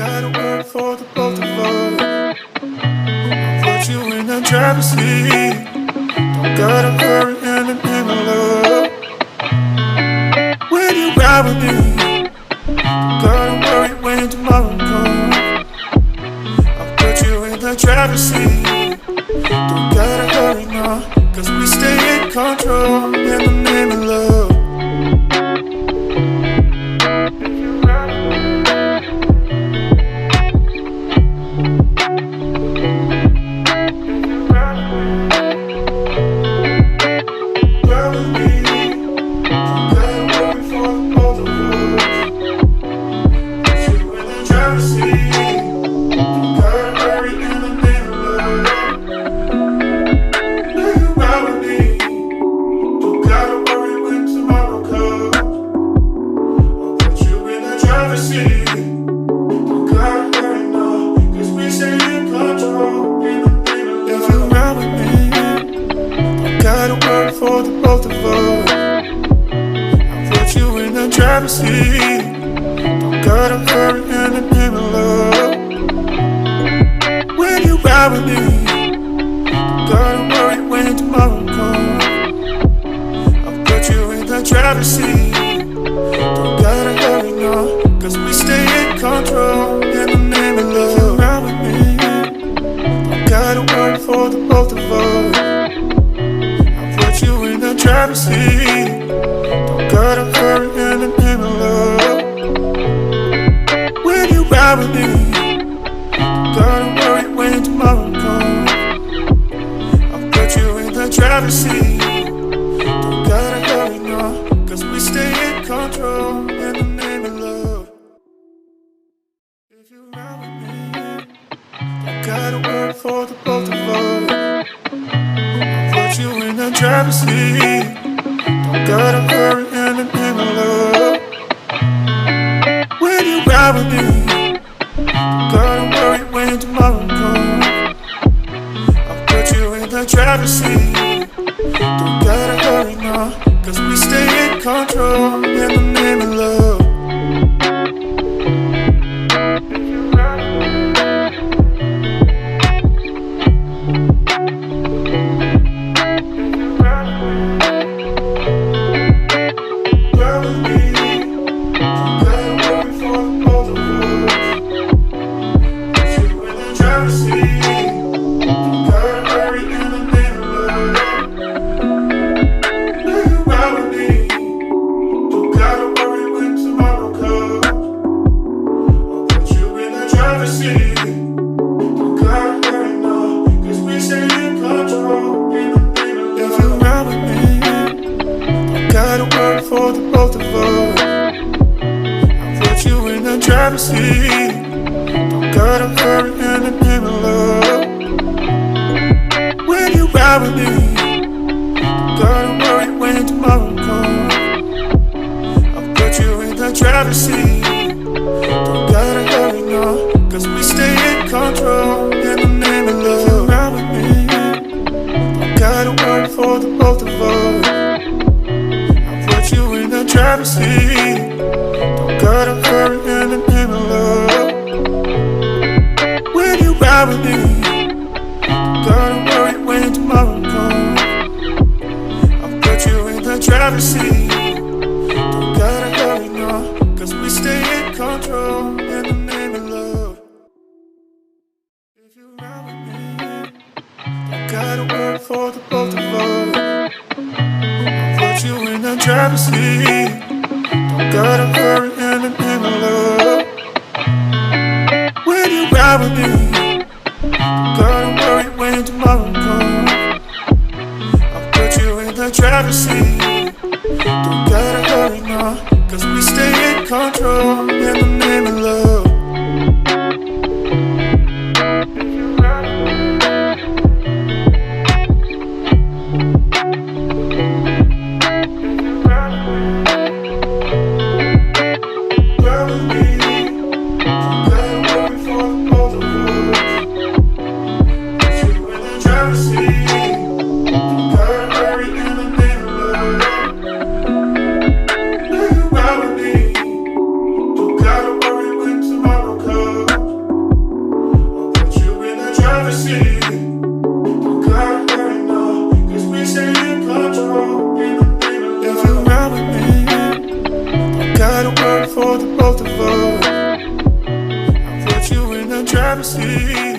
gotta work for the both of us. I'll put you in the driver's seat. Don't gotta hurry in the love. When you ride with me, don't gotta worry when tomorrow comes. I'll put you in the driver's seat. Don't gotta hurry now, cause we stay in control in the name of love. Gotta worry when tomorrow for the both of us. I'll put you in the driver's seat.